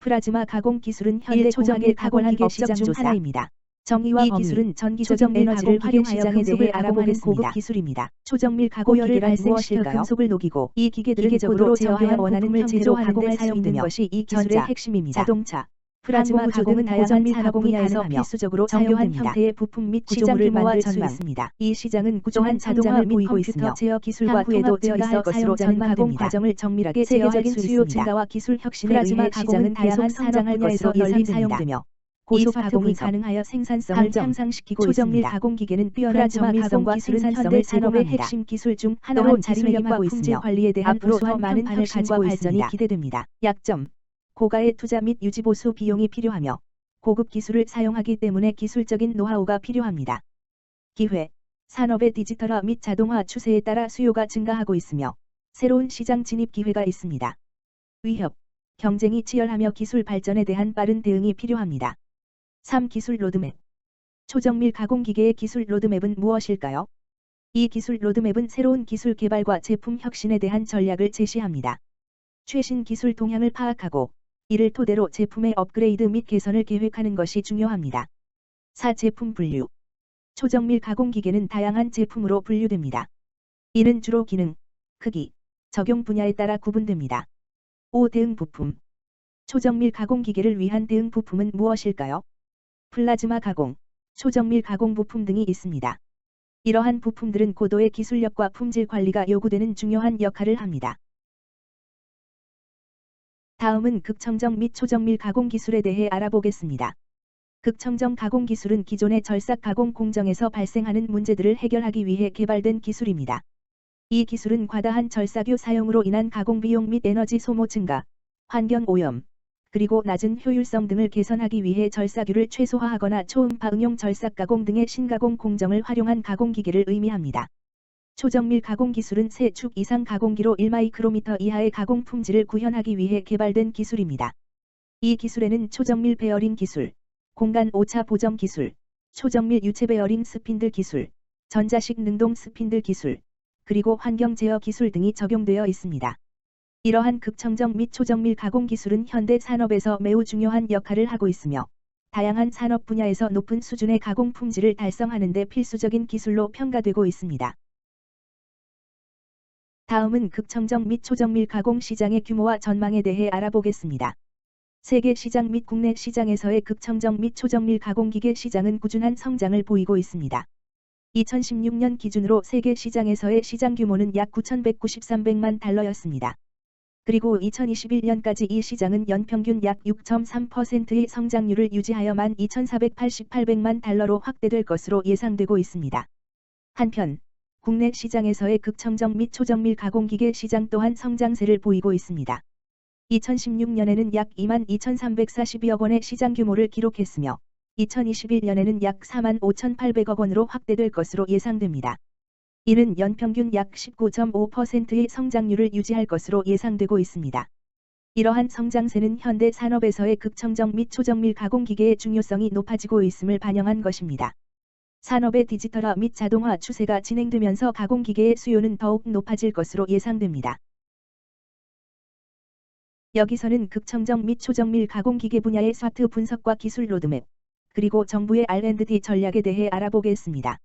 플라즈마 가공 기술은 현대 초정밀 가공기계 시장 중 하나입니다. 정의와 범위, 기술은 전기 조정 에너지를 활용하여 시장에 대해 알아보는 고급 기술입니다. 초정밀 가공기계를 발생시켜 금속을 녹이고 이 기계들은 고도로 제어하여 원하는 품을 제조하는 데 사용되는 것이 이 기술의 핵심입니다. 자동차, 플라즈마 가공은 다양한 산업 분야에서 필수적으로 사용한 형태의 부품 및 구조물을 만들 수 있습니다. 이 시장은 구조한 자동화 및 컴퓨터 제어 기술과 통합되어 있어 것으로 가공 과정을 정밀하게 세계적인 수요 증가와 기술 혁신에 의해 시장은 다양한 산업 분야에서 널리 사용되며 고속 가공이 가능하여 생산성을 향상시키고 초정밀 가공기계는 뛰어난 정밀성과 생산성을 산업의 핵심 기술 중 하나로 자리매김하고 있으며 품질 관리에 대한 앞으로 더 많은 혁신과 발전이 기대됩니다. 약점: 고가의 투자 및 유지보수 비용이 필요하며 고급 기술을 사용하기 때문에 기술적인 노하우가 필요합니다. 기회: 산업의 디지털화 및 자동화 추세에 따라 수요가 증가하고 있으며 새로운 시장 진입 기회가 있습니다. 위협: 경쟁이 치열하며 기술 발전에 대한 빠른 대응이 필요합니다. 3. 기술 로드맵. 초정밀 가공기계의 기술 로드맵은 무엇일까요? 이 기술 로드맵은 새로운 기술 개발과 제품 혁신에 대한 전략을 제시합니다. 최신 기술 동향을 파악하고 이를 토대로 제품의 업그레이드 및 개선을 계획하는 것이 중요합니다. 4. 제품 분류. 초정밀 가공기계는 다양한 제품으로 분류됩니다. 이는 주로 기능, 크기, 적용 분야에 따라 구분됩니다. 5. 대응 부품. 초정밀 가공기계를 위한 대응 부품은 무엇일까요? 플라즈마 가공, 초정밀 가공 부품 등이 있습니다. 이러한 부품들은 고도의 기술력과 품질 관리가 요구되는 중요한 역할을 합니다. 다음은 극청정 및 초정밀 가공 기술에 대해 알아보겠습니다. 극청정 가공 기술은 기존의 절삭 가공 공정에서 발생하는 문제들을 해결하기 위해 개발된 기술입니다. 이 기술은 과다한 절삭유 사용으로 인한 가공 비용 및 에너지 소모 증가, 환경 오염, 그리고 낮은 효율성 등을 개선하기 위해 절삭유를 최소화하거나 초음파 응용 절삭 가공 등의 신가공 공정을 활용한 가공기계를 의미합니다. 초정밀 가공 기술은 세 축 이상 가공기로 1마이크로미터 이하의 가공 품질을 구현하기 위해 개발된 기술입니다. 이 기술에는 초정밀 베어링 기술, 공간 오차 보정 기술, 초정밀 유체 베어링 스핀들 기술, 전자식 능동 스핀들 기술, 그리고 환경 제어 기술 등이 적용되어 있습니다. 이러한 극청정 및 초정밀 가공 기술은 현대 산업에서 매우 중요한 역할을 하고 있으며 다양한 산업 분야에서 높은 수준의 가공 품질을 달성하는 데 필수적인 기술로 평가되고 있습니다. 다음은 극청정 및 초정밀 가공 시장의 규모와 전망에 대해 알아보겠습니다. 세계 시장 및 국내 시장에서의 극청정 및 초정밀 가공기계 시장은 꾸준한 성장을 보이고 있습니다. 2016년 기준으로 세계 시장에서의 시장 규모는 약 9,193만 달러였습니다. 그리고 2021년까지 이 시장은 연평균 약 6.3%의 성장률을 유지하여 12,488만 달러로 확대될 것으로 예상되고 있습니다. 한편 국내 시장에서의 극청정 및 초정밀 가공기계 시장 또한 성장세를 보이고 있습니다. 2016년에는 약 22,342억 원의 시장 규모를 기록했으며 2021년에는 약 45,800억 원으로 확대될 것으로 예상됩니다. 이는 연평균 약 19.5%의 성장률을 유지할 것으로 예상되고 있습니다. 이러한 성장세는 현대 산업에서의 극청정 및 초정밀 가공기계의 중요성이 높아지고 있음을 반영한 것입니다. 산업의 디지털화 및 자동화 추세가 진행되면서 가공기계의 수요는 더욱 높아질 것으로 예상됩니다. 여기서는 극청정 및 초정밀 가공기계 분야의 SWOT 분석과 기술 로드맵, 그리고 정부의 R&D 전략에 대해 알아보겠습니다.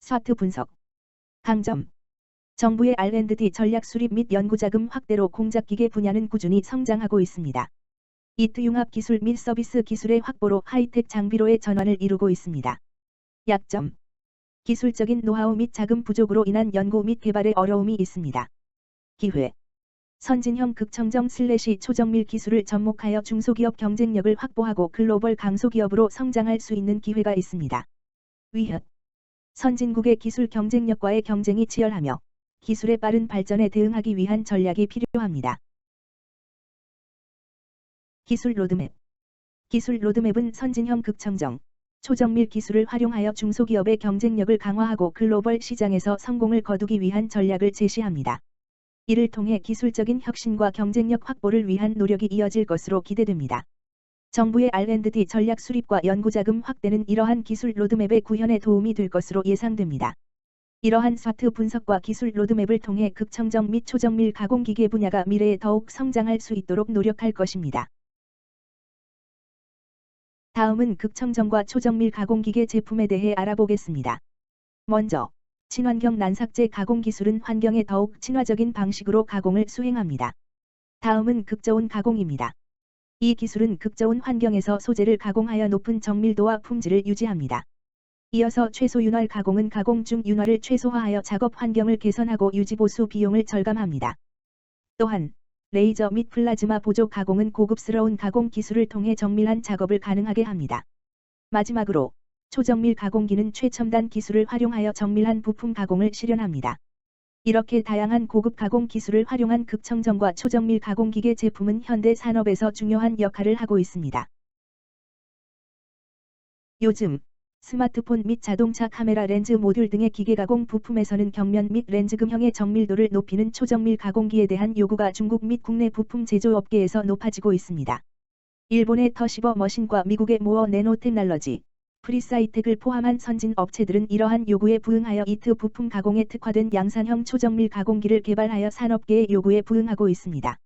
SWOT 분석. 강점. 정부의 R&D 전략 수립 및 연구자금 확대로 공작기계 분야는 꾸준히 성장하고 있습니다. 이트 융합 기술 및 서비스 기술의 확보로 하이텍 장비로의 전환을 이루고 있습니다. 약점. 기술적인 노하우 및 자금 부족으로 인한 연구 및 개발에 어려움이 있습니다. 기회. 선진형 극청정 / 초정밀 기술을 접목하여 중소기업 경쟁력을 확보하고 글로벌 강소기업으로 성장할 수 있는 기회가 있습니다. 위협. 선진국의 기술 경쟁력과의 경쟁이 치열하며 기술의 빠른 발전에 대응하기 위한 전략이 필요합니다. 기술 로드맵. 기술 로드맵은 선진형 극청정, 초정밀 기술을 활용하여 중소기업의 경쟁력을 강화하고 글로벌 시장에서 성공을 거두기 위한 전략을 제시합니다. 이를 통해 기술적인 혁신과 경쟁력 확보를 위한 노력이 이어질 것으로 기대됩니다. 정부의 R&D 전략 수립과 연구자금 확대는 이러한 기술 로드맵의 구현에 도움이 될 것으로 예상됩니다. 이러한 SWOT 분석과 기술 로드맵을 통해 극청정 및 초정밀 가공기계 분야가 미래에 더욱 성장할 수 있도록 노력할 것입니다. 다음은 극청정과 초정밀 가공기계 제품에 대해 알아보겠습니다. 먼저, 친환경 난삭제 가공 기술은 환경에 더욱 친화적인 방식으로 가공을 수행합니다. 다음은 극저온 가공입니다. 이 기술은 극저온 환경에서 소재를 가공하여 높은 정밀도와 품질을 유지합니다. 이어서 최소윤활 가공은 가공 중 윤활을 최소화하여 작업 환경을 개선하고 유지보수 비용을 절감합니다. 또한 레이저 및 플라즈마 보조 가공은 고급스러운 가공 기술을 통해 정밀한 작업을 가능하게 합니다. 마지막으로 초정밀 가공기는 최첨단 기술을 활용하여 정밀한 부품 가공을 실현합니다. 이렇게 다양한 고급 가공 기술을 활용한 극청정과 초정밀 가공기계 제품은 현대 산업에서 중요한 역할을 하고 있습니다. 요즘 스마트폰 및 자동차 카메라 렌즈 모듈 등의 기계 가공 부품에서는 경면 및 렌즈 금형의 정밀도를 높이는 초정밀 가공기에 대한 요구가 중국 및 국내 부품 제조업계에서 높아지고 있습니다. 일본의 터시버 머신과 미국의 모어 내노테크놀로지, 프리사이텍을 포함한 선진 업체들은 이러한 요구에 부응하여 이트 부품 가공에 특화된 양산형 초정밀 가공기를 개발하여 산업계의 요구에 부응하고 있습니다.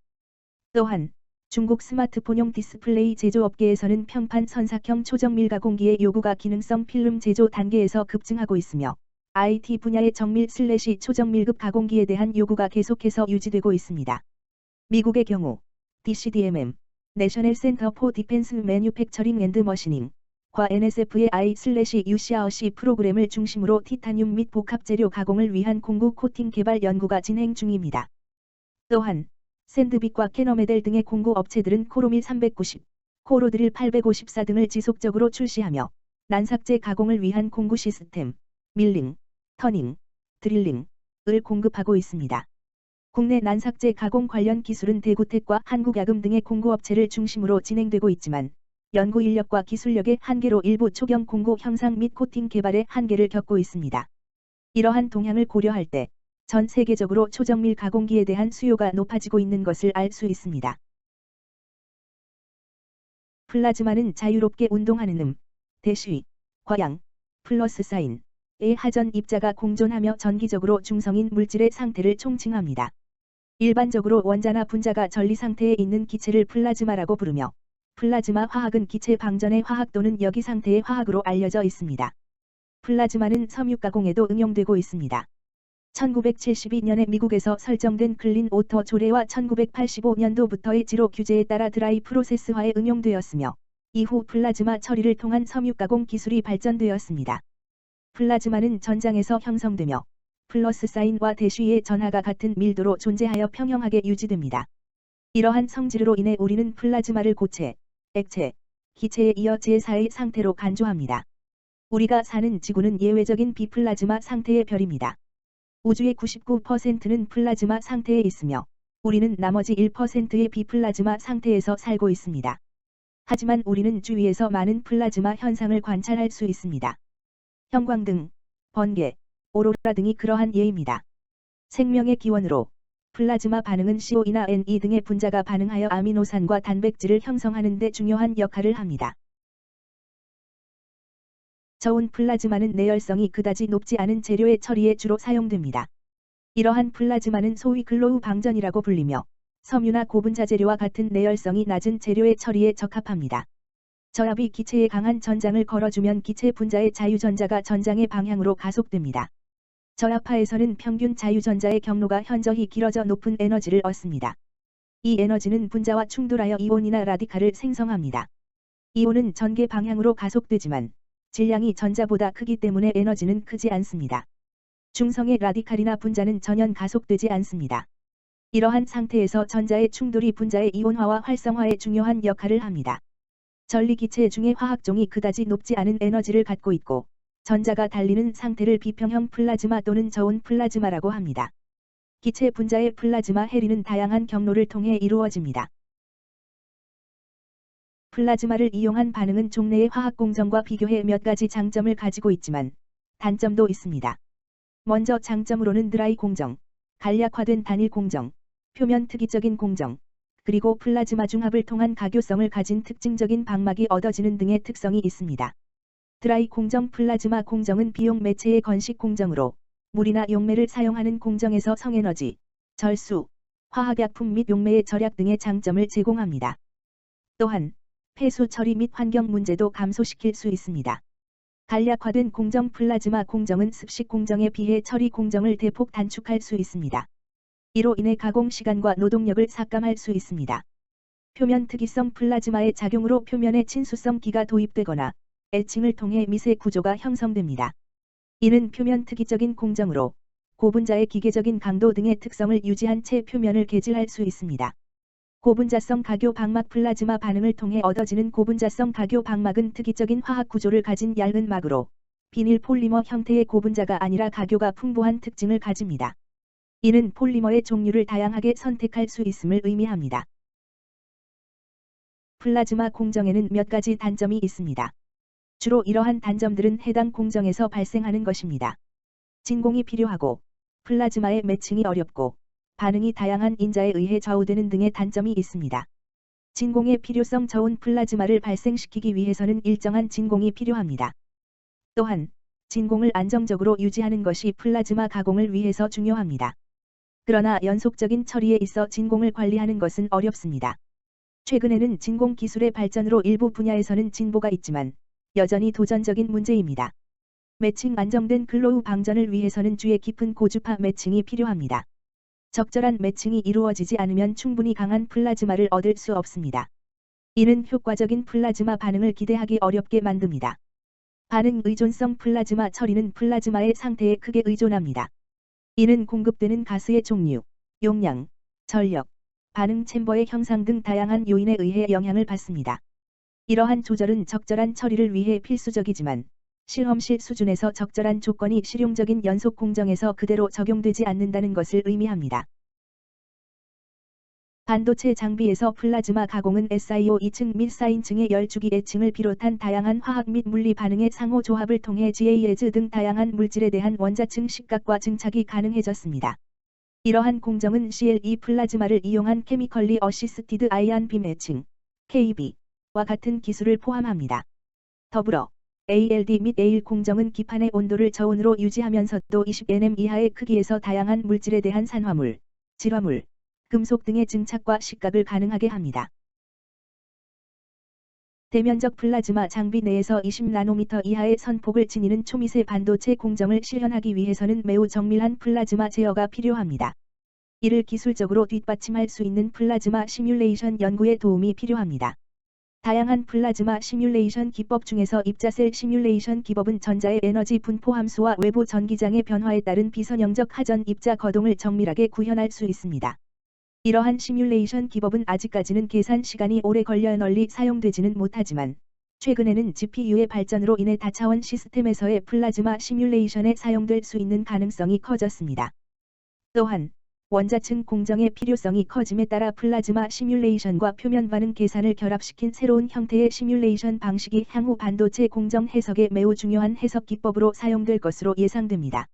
또한 중국 스마트폰용 디스플레이 제조업계에서는 평판 선삭형 초정밀 가공기의 요구가 기능성 필름 제조 단계에서 급증하고 있으며 IT 분야의 정밀/초정밀급 가공기에 대한 요구가 계속해서 유지되고 있습니다. 미국의 경우 DCDMM, 내셔널 센터 포 디펜스 매뉴팩처링 앤드 머시닝 과 NSF의 I/UCRC 프로그램을 중심으로 티타늄 및 복합재료 가공을 위한 공구 코팅 개발 연구가 진행 중입니다. 또한 샌드빅과 캐너메델 등의 공구 업체들은 코로미 390, 코로드릴 854 등을 지속적으로 출시하며 난삭제 가공을 위한 공구 시스템, 밀링, 터닝, 드릴링을 공급하고 있습니다. 국내 난삭제 가공 관련 기술은 대구텍과 한국야금 등의 공구 업체를 중심으로 진행되고 있지만 연구 인력과 기술력의 한계로 일부 초경 공구 형상 및 코팅 개발에 한계를 겪고 있습니다. 이러한 동향을 고려할 때 전 세계적으로 초정밀 가공기에 대한 수요가 높아지고 있는 것을 알 수 있습니다. 플라즈마는 자유롭게 운동하는 대시, 과양, 플러스 사인의 하전 입자가 공존하며 전기적으로 중성인 물질의 상태를 총칭합니다. 일반적으로 원자나 분자가 전리 상태에 있는 기체를 플라즈마라고 부르며 플라즈마 화학은 기체 방전의 화학 또는 여기 상태의 화학으로 알려져 있습니다. 플라즈마는 섬유 가공에도 응용되고 있습니다. 1972년에 미국에서 설정된 클린 오터 조례와 1985년도부터의 지로 규제에 따라 드라이 프로세스화에 응용되었으며 이후 플라즈마 처리를 통한 섬유 가공 기술이 발전되었습니다. 플라즈마는 전장에서 형성되며 플러스 사인과 대쉬의 전하가 같은 밀도로 존재하여 평형하게 유지됩니다. 이러한 성질로 인해 우리는 플라즈마를 고체, 액체, 기체에 이어 제4의 상태로 간주합니다. 우리가 사는 지구는 예외적인 비플라즈마 상태의 별입니다. 우주의 99%는 플라즈마 상태에 있으며 우리는 나머지 1%의 비플라즈마 상태에서 살고 있습니다. 하지만 우리는 주위에서 많은 플라즈마 현상을 관찰할 수 있습니다. 형광등, 번개, 오로라 등이 그러한 예입니다. 생명의 기원으로 플라즈마 반응은 CO나 Ne 등의 분자가 반응하여 아미노산과 단백질을 형성하는 데 중요한 역할을 합니다. 저온 플라즈마는 내열성이 그다지 높지 않은 재료의 처리에 주로 사용됩니다. 이러한 플라즈마는 소위 글로우 방전이라고 불리며 섬유나 고분자 재료와 같은 내열성이 낮은 재료의 처리에 적합합니다. 저압이 기체에 강한 전장을 걸어주면 기체 분자의 자유전자가 전장의 방향으로 가속됩니다. 저압하에서는 평균 자유전자의 경로가 현저히 길어져 높은 에너지를 얻습니다. 이 에너지는 분자와 충돌하여 이온이나 라디칼을 생성합니다. 이온은 전개 방향으로 가속되지만 질량이 전자보다 크기 때문에 에너지는 크지 않습니다. 중성의 라디칼이나 분자는 전혀 가속되지 않습니다. 이러한 상태에서 전자의 충돌이 분자의 이온화와 활성화에 중요한 역할을 합니다. 전리기체 중의 화학종이 그다지 높지 않은 에너지를 갖고 있고 전자가 달리는 상태를 비평형 플라즈마 또는 저온 플라즈마라고 합니다. 기체 분자의 플라즈마 해리는 다양한 경로를 통해 이루어집니다. 플라즈마를 이용한 반응은 종래의 화학 공정과 비교해 몇 가지 장점을 가지고 있지만 단점도 있습니다. 먼저 장점으로는 드라이 공정, 간략화된 단일 공정, 표면 특이적인 공정, 그리고 플라즈마 중합을 통한 가교성을 가진 특징적인 방막이 얻어지는 등의 특성이 있습니다. 드라이 공정 플라즈마 공정은 비용 매체의 건식 공정으로 물이나 용매를 사용하는 공정에서 성에너지, 절수, 화학약품 및 용매의 절약 등의 장점을 제공합니다. 또한 폐수 처리 및 환경 문제도 감소시킬 수 있습니다. 간략화된 공정 플라즈마 공정은 습식 공정에 비해 처리 공정을 대폭 단축할 수 있습니다. 이로 인해 가공 시간과 노동력을 삭감할 수 있습니다. 표면 특이성 플라즈마의 작용으로 표면에 친수성 기가 도입되거나 에칭을 통해 미세 구조가 형성됩니다. 이는 표면 특이적인 공정으로 고분자의 기계적인 강도 등의 특성을 유지한 채 표면을 개질할 수 있습니다. 고분자성 가교 방막 플라즈마 반응을 통해 얻어지는 고분자성 가교 방막은 특이적인 화학 구조를 가진 얇은 막으로 비닐 폴리머 형태의 고분자가 아니라 가교가 풍부한 특징을 가집니다. 이는 폴리머의 종류를 다양하게 선택할 수 있음을 의미합니다. 플라즈마 공정에는 몇 가지 단점이 있습니다. 주로 이러한 단점들은 해당 공정에서 발생하는 것입니다. 진공이 필요하고 플라즈마의 매칭이 어렵고 반응이 다양한 인자에 의해 좌우되는 등의 단점이 있습니다. 진공의 필요성 저온 플라즈마를 발생시키기 위해서는 일정한 진공이 필요합니다. 또한 진공을 안정적으로 유지하는 것이 플라즈마 가공을 위해서 중요합니다. 그러나 연속적인 처리에 있어 진공을 관리하는 것은 어렵습니다. 최근에는 진공 기술의 발전으로 일부 분야에서는 진보가 있지만 여전히 도전적인 문제입니다. 매칭 안정된 글로우 방전을 위해서는 주의 깊은 고주파 매칭이 필요합니다. 적절한 매칭이 이루어지지 않으면 충분히 강한 플라즈마를 얻을 수 없습니다. 이는 효과적인 플라즈마 반응을 기대하기 어렵게 만듭니다. 반응 의존성 플라즈마 처리는 플라즈마의 상태에 크게 의존합니다. 이는 공급되는 가스의 종류, 용량, 전력, 반응 챔버의 형상 등 다양한 요인에 의해 영향을 받습니다. 이러한 조절은 적절한 처리를 위해 필수적이지만 실험실 수준에서 적절한 조건이 실용적인 연속 공정에서 그대로 적용되지 않는다는 것을 의미합니다. 반도체 장비에서 플라즈마 가공은 SiO 2층 및 사인층의 열주기 애칭을 비롯한 다양한 화학 및 물리 반응의 상호 조합을 통해 GAS 등 다양한 물질에 대한 원자층 식각과 증착이 가능해졌습니다. 이러한 공정은 CLE 플라즈마를 이용한 케미컬리 어시스티드 아이언 빔 애칭, KB와 같은 기술을 포함합니다. 더불어 ALD 및 AIR 공정은 기판의 온도를 저온으로 유지하면서도 20nm 이하의 크기에서 다양한 물질에 대한 산화물, 질화물, 금속 등의 증착과 식각을 가능하게 합니다. 대면적 플라즈마 장비 내에서 20나노미터 이하의 선폭을 지니는 초미세 반도체 공정을 실현하기 위해서는 매우 정밀한 플라즈마 제어가 필요합니다. 이를 기술적으로 뒷받침할 수 있는 플라즈마 시뮬레이션 연구에 도움이 필요합니다. 다양한 플라즈마 시뮬레이션 기법 중에서 입자셀 시뮬레이션 기법은 전자의 에너지 분포 함수와 외부 전기장의 변화에 따른 비선형적 하전 입자 거동을 정밀하게 구현할 수 있습니다. 이러한 시뮬레이션 기법은 아직까지는 계산 시간이 오래 걸려 널리 사용되지는 못하지만 최근에는 GPU의 발전으로 인해 다차원 시스템에서의 플라즈마 시뮬레이션에 사용될 수 있는 가능성이 커졌습니다. 또한 원자층 공정의 필요성이 커짐에 따라 플라즈마 시뮬레이션과 표면 반응 계산을 결합시킨 새로운 형태의 시뮬레이션 방식이 향후 반도체 공정 해석에 매우 중요한 해석 기법으로 사용될 것으로 예상됩니다.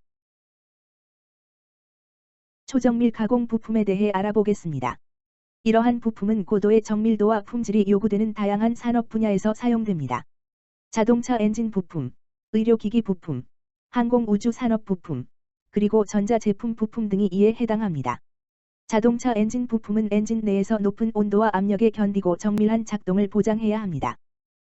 초정밀 가공 부품에 대해 알아보겠습니다. 이러한 부품은 고도의 정밀도와 품질이 요구되는 다양한 산업 분야에서 사용됩니다. 자동차 엔진 부품, 의료기기 부품, 항공우주 산업 부품, 그리고 전자제품 부품 등이 이에 해당합니다. 자동차 엔진 부품은 엔진 내에서 높은 온도와 압력에 견디고 정밀한 작동을 보장해야 합니다.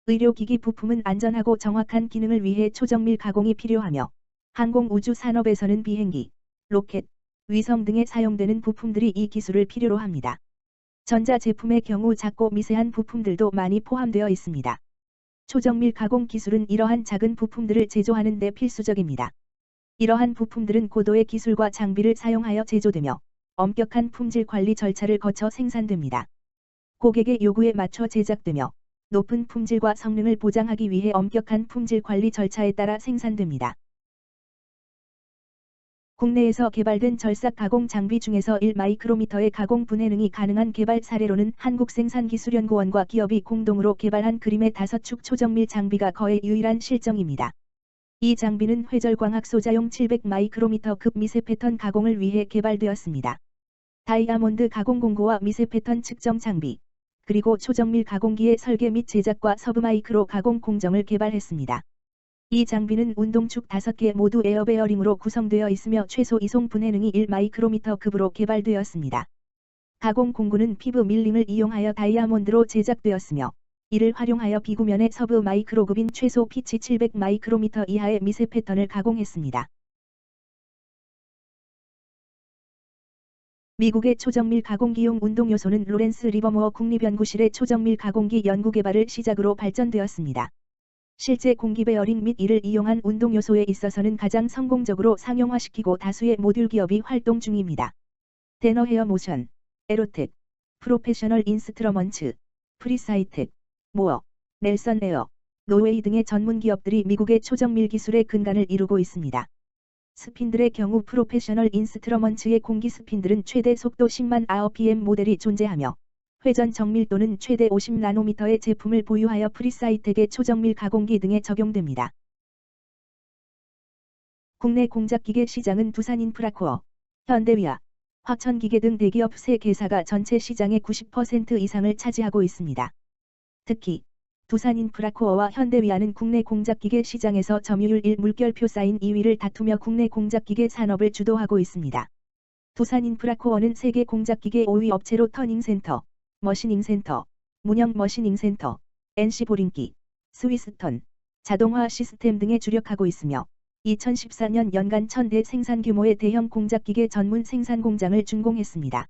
의료기기 부품은 안전하고 정확한 기능을 위해 초정밀 가공이 필요하며 항공우주 산업에서는 비행기, 로켓, 위성 등에 사용되는 부품들이 이 기술을 필요로 합니다. 전자제품의 경우 작고 미세한 부품들도 많이 포함되어 있습니다. 초정밀 가공 기술은 이러한 작은 부품들을 제조하는 데 필수적입니다. 이러한 부품들은 고도의 기술과 장비를 사용하여 제조되며 엄격한 품질 관리 절차를 거쳐 생산됩니다. 고객의 요구에 맞춰 제작되며 높은 품질과 성능을 보장하기 위해 엄격한 품질 관리 절차에 따라 생산됩니다. 국내에서 개발된 절삭 가공 장비 중에서 1마이크로미터의 가공 분해능이 가능한 개발 사례로는 한국생산기술연구원과 기업이 공동으로 개발한 그림의 5축 초정밀 장비가 거의 유일한 실정입니다. 이 장비는 회절광학소자용 700마이크로미터급 미세 패턴 가공을 위해 개발되었습니다. 다이아몬드 가공 공구와 미세 패턴 측정 장비, 그리고 초정밀 가공기의 설계 및 제작과 서브마이크로 가공 공정을 개발했습니다. 이 장비는 운동축 5개 모두 에어베어링으로 구성되어 있으며 최소 이송 분해능이 1마이크로미터급으로 개발되었습니다. 가공 공구는 피부 밀링을 이용하여 다이아몬드로 제작되었으며 이를 활용하여 비구면의 서브 마이크로급인 최소 피치 700마이크로미터 이하의 미세 패턴을 가공했습니다. 미국의 초정밀 가공기용 운동요소는 로렌스 리버모어 국립연구실의 초정밀 가공기 연구개발을 시작으로 발전되었습니다. 실제 공기 베어링 및 이를 이용한 운동요소에 있어서는 가장 성공적으로 상용화시키고 다수의 모듈 기업이 활동 중입니다. 데너 헤어 모션, 에로텍, 프로페셔널 인스트러먼츠, 프리사이텍, 모어, 넬선 에어, 노웨이 등의 전문 기업들이 미국의 초정밀 기술의 근간을 이루고 있습니다. 스핀들의 경우 프로페셔널 인스트러먼츠의 공기 스핀들은 최대 속도 10만 rpm 모델이 존재하며 회전 정밀도는 최대 50나노미터의 제품을 보유하여 프리사이텍의 초정밀 가공기 등에 적용됩니다. 국내 공작기계 시장은 두산인프라코어, 현대위아, 화천기계 등 대기업 3개사가 전체 시장의 90% 이상을 차지하고 있습니다. 특히 두산인프라코어와 현대위아는 국내 공작기계 시장에서 점유율 1 물결표 쌓인 2위를 다투며 국내 공작기계 산업을 주도하고 있습니다. 두산인프라코어는 세계 공작기계 5위 업체로 터닝센터, 머시닝센터, 문형 머시닝센터, NC보링기, 스위스턴, 자동화 시스템 등에 주력하고 있으며 2014년 연간 1000대 생산 규모의 대형 공작기계 전문 생산 공장을 준공했습니다.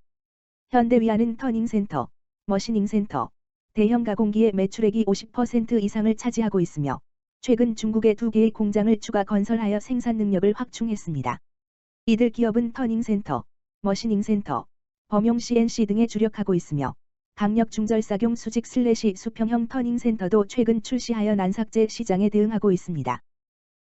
현대위아는 터닝센터, 머시닝센터, 대형 가공기의 매출액이 50% 이상을 차지하고 있으며 최근 중국에 2개의 공장을 추가 건설하여 생산 능력을 확충했습니다. 이들 기업은 터닝센터, 머시닝센터, 범용 CNC 등에 주력하고 있으며 강력 중절삭용 수직 수평형 터닝센터도 최근 출시하여 난삭제 시장에 대응하고 있습니다.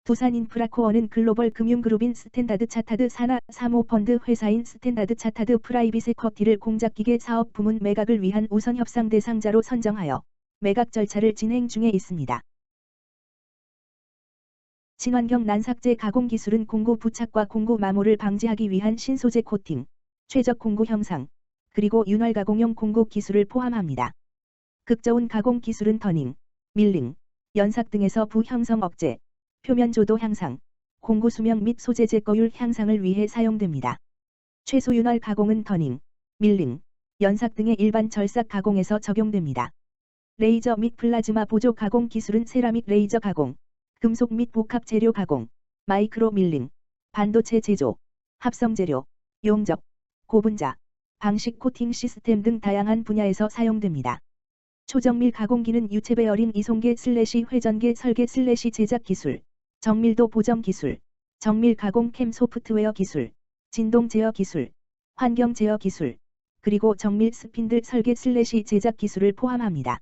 두산인프라코어는 글로벌 금융그룹인 스탠다드 차타드 산하 사모펀드 회사인 스탠다드 차타드 프라이빗 에쿼티를 공작기계 사업 부문 매각을 위한 우선 협상 대상자로 선정하여 매각 절차를 진행 중에 있습니다. 친환경 난삭제 가공 기술은 공구 부착과 공구 마모를 방지하기 위한 신소재 코팅, 최적 공구 형상, 그리고 윤활 가공용 공구 기술을 포함합니다. 극저온 가공 기술은 터닝, 밀링, 연삭 등에서 부형성 억제, 표면 조도 향상, 공구 수명 및 소재 제거율 향상을 위해 사용됩니다. 최소 윤활 가공은 터닝, 밀링, 연삭 등의 일반 절삭 가공에서 적용됩니다. 레이저 및 플라즈마 보조 가공 기술은 세라믹 레이저 가공, 금속 및 복합 재료 가공, 마이크로 밀링, 반도체 제조, 합성 재료, 용접, 고분자, 방식 코팅 시스템 등 다양한 분야에서 사용됩니다. 초정밀 가공기는 유체 베어링 이송계 회전계 설계 제작 기술, 정밀도 보정 기술, 정밀 가공 캠 소프트웨어 기술, 진동 제어 기술, 환경 제어 기술, 그리고 정밀 스핀들 설계 제작 기술을 포함합니다.